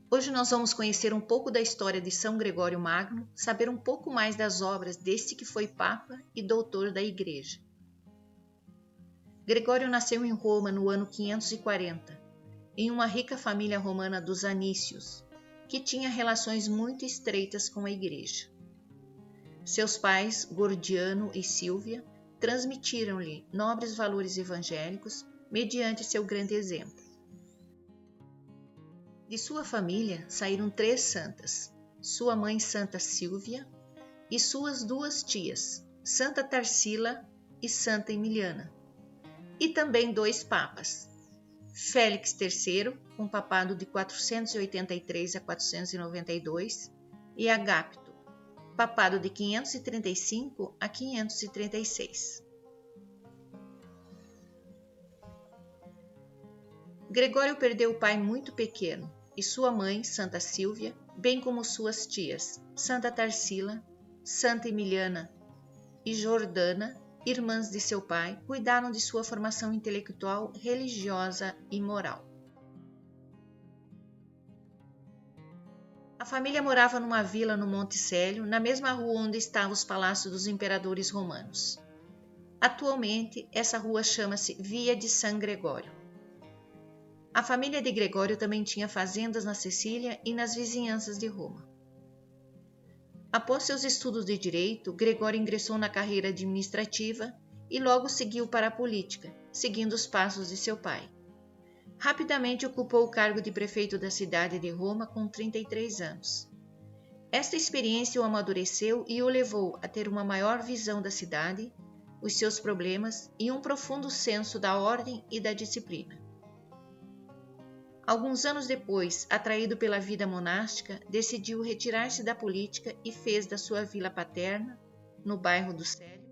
Hoje nós vamos conhecer um pouco da história de São Gregório Magno, saber um pouco mais das obras deste que foi Papa e doutor da Igreja. Gregório nasceu em Roma no ano 540, em uma rica família romana dos Anícios, que tinha relações muito estreitas com a Igreja. Seus pais, Gordiano e Sílvia, transmitiram-lhe nobres valores evangélicos mediante seu grande exemplo. De sua família saíram 3 santas, sua mãe Santa Sílvia e suas 2 tias, Santa Tarsila e Santa Emiliana, e também 2 papas, Félix III, com papado de 483 a 492, e Agapito, papado de 535 a 536. Gregório perdeu o pai muito pequeno e sua mãe, Santa Sílvia, bem como suas tias, Santa Tarsila, Santa Emiliana e Jordana, irmãs de seu pai, cuidaram de sua formação intelectual, religiosa e moral. A família morava numa vila no Monte Célio, na mesma rua onde estavam os palácios dos imperadores romanos. Atualmente, essa rua chama-se Via de San Gregório. A família de Gregório também tinha fazendas na Sicília e nas vizinhanças de Roma. Após seus estudos de direito, Gregório ingressou na carreira administrativa e logo seguiu para a política, seguindo os passos de seu pai. Rapidamente ocupou o cargo de prefeito da cidade de Roma com 33 anos. Esta experiência o amadureceu e o levou a ter uma maior visão da cidade, os seus problemas e um profundo senso da ordem e da disciplina. Alguns anos depois, atraído pela vida monástica, decidiu retirar-se da política e fez da sua vila paterna, no bairro do Célio,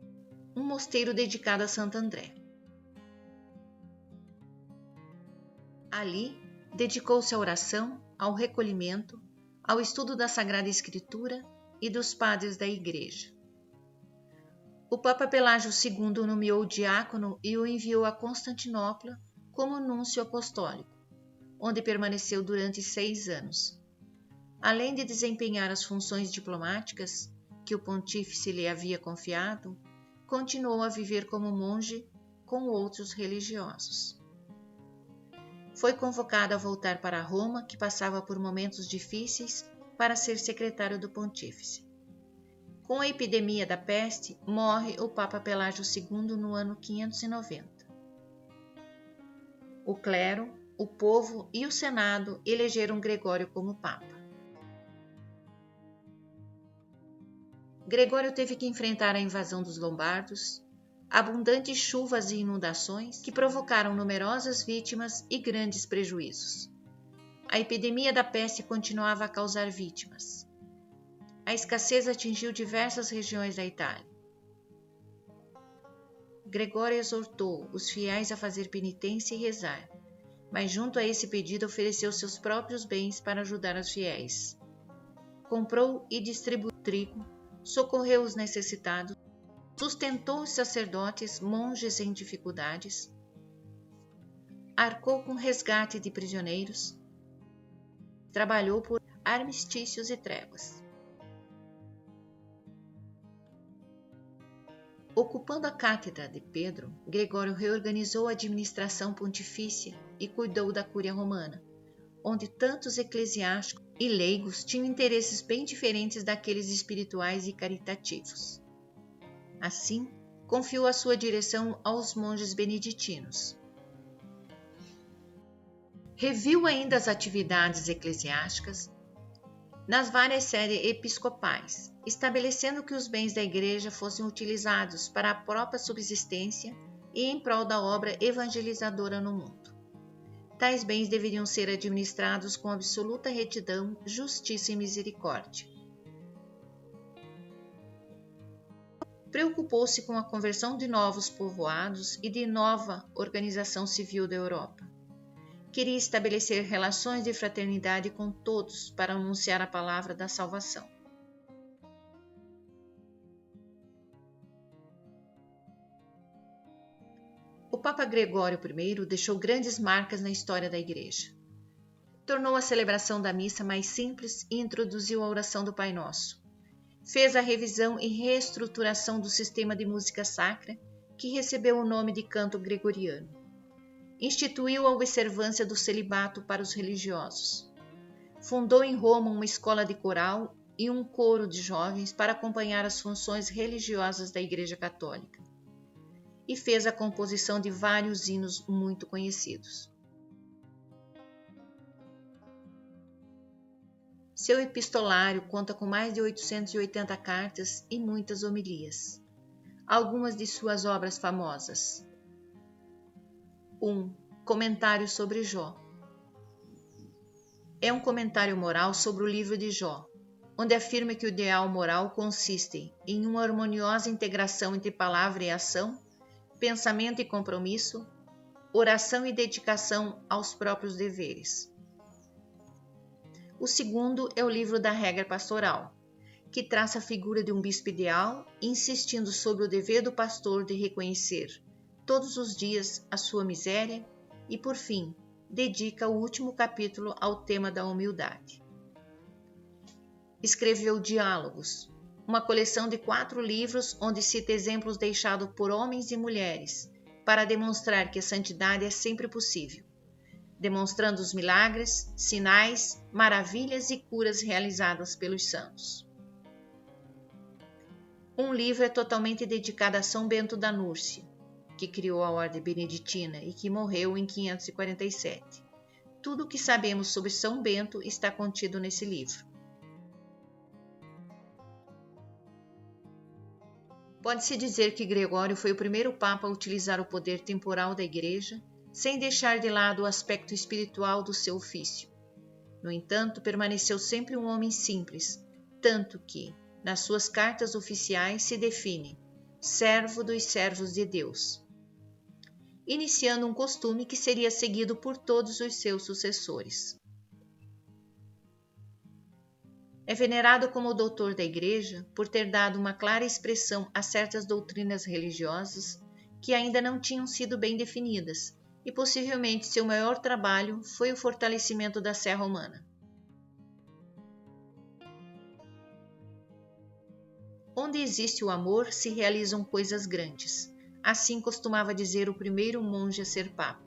um mosteiro dedicado a Santo André. Ali, dedicou-se à oração, ao recolhimento, ao estudo da Sagrada Escritura e dos padres da Igreja. O Papa Pelágio II o nomeou diácono e o enviou a Constantinopla como núncio apostólico, onde permaneceu durante 6 anos. Além de desempenhar as funções diplomáticas que o pontífice lhe havia confiado, continuou a viver como monge com outros religiosos. Foi convocado a voltar para Roma, que passava por momentos difíceis, para ser secretário do pontífice. Com a epidemia da peste, morre o Papa Pelágio II no ano 590. O clero, o povo e o Senado elegeram Gregório como Papa. Gregório teve que enfrentar a invasão dos lombardos, abundantes chuvas e inundações que provocaram numerosas vítimas e grandes prejuízos. A epidemia da peste continuava a causar vítimas. A escassez atingiu diversas regiões da Itália. Gregório exortou os fiéis a fazer penitência e rezar, mas junto a esse pedido ofereceu seus próprios bens para ajudar os fiéis. Comprou e distribuiu trigo, socorreu os necessitados, sustentou os sacerdotes, monges em dificuldades, arcou com resgate de prisioneiros, trabalhou por armistícios e tréguas. Ocupando a cátedra de Pedro, Gregório reorganizou a administração pontifícia e cuidou da Cúria Romana, onde tantos eclesiásticos e leigos tinham interesses bem diferentes daqueles espirituais e caritativos. Assim, confiou a sua direção aos monges beneditinos. Reviu ainda as atividades eclesiásticas nas várias séries episcopais, estabelecendo que os bens da Igreja fossem utilizados para a própria subsistência e em prol da obra evangelizadora no mundo. Tais bens deveriam ser administrados com absoluta retidão, justiça e misericórdia. Preocupou-se com a conversão de novos povoados e de nova organização civil da Europa. Queria estabelecer relações de fraternidade com todos para anunciar a palavra da salvação. O Papa Gregório I deixou grandes marcas na história da Igreja. Tornou a celebração da missa mais simples e introduziu a oração do Pai Nosso. Fez a revisão e reestruturação do sistema de música sacra, que recebeu o nome de canto gregoriano. Instituiu a observância do celibato para os religiosos. Fundou em Roma uma escola de coral e um coro de jovens para acompanhar as funções religiosas da Igreja Católica. E fez a composição de vários hinos muito conhecidos. Seu epistolário conta com mais de 880 cartas e muitas homilias. Algumas de suas obras famosas. 1. Comentário sobre Jó. É um comentário moral sobre o livro de Jó, onde afirma que o ideal moral consiste em uma harmoniosa integração entre palavra e ação, pensamento e compromisso, oração e dedicação aos próprios deveres. O segundo é o livro da regra pastoral, que traça a figura de um bispo ideal, insistindo sobre o dever do pastor de reconhecer todos os dias a sua miséria e, por fim, dedica o último capítulo ao tema da humildade. Escreveu Diálogos, uma coleção de 4 livros onde cita exemplos deixados por homens e mulheres para demonstrar que a santidade é sempre possível, demonstrando os milagres, sinais, maravilhas e curas realizadas pelos santos. Um livro é totalmente dedicado a São Bento da Núrcia, que criou a Ordem Beneditina e que morreu em 547. Tudo o que sabemos sobre São Bento está contido nesse livro. Pode-se dizer que Gregório foi o primeiro Papa a utilizar o poder temporal da Igreja, sem deixar de lado o aspecto espiritual do seu ofício. No entanto, permaneceu sempre um homem simples, tanto que, nas suas cartas oficiais, se define servo dos servos de Deus, iniciando um costume que seria seguido por todos os seus sucessores. É venerado como o doutor da Igreja por ter dado uma clara expressão a certas doutrinas religiosas que ainda não tinham sido bem definidas, e possivelmente seu maior trabalho foi o fortalecimento da fé romana. Onde existe o amor, se realizam coisas grandes. Assim costumava dizer o primeiro monge a ser papa.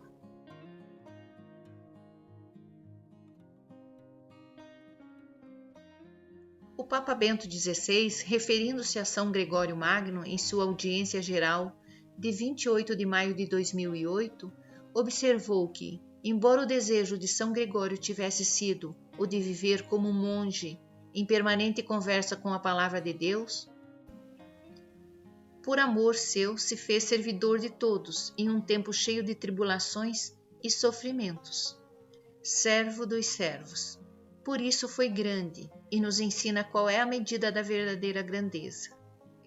O Papa Bento XVI, referindo-se a São Gregório Magno em sua audiência geral de 28 de maio de 2008, observou que, embora o desejo de São Gregório tivesse sido o de viver como um monge em permanente conversa com a palavra de Deus, por amor seu se fez servidor de todos em um tempo cheio de tribulações e sofrimentos. Servo dos servos. Por isso foi grande e nos ensina qual é a medida da verdadeira grandeza.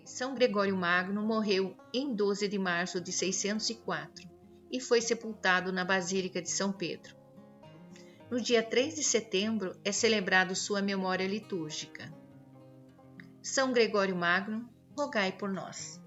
São Gregório Magno morreu em 12 de março de 604 e foi sepultado na Basílica de São Pedro. No dia 3 de setembro é celebrado sua memória litúrgica. São Gregório Magno, rogai por nós.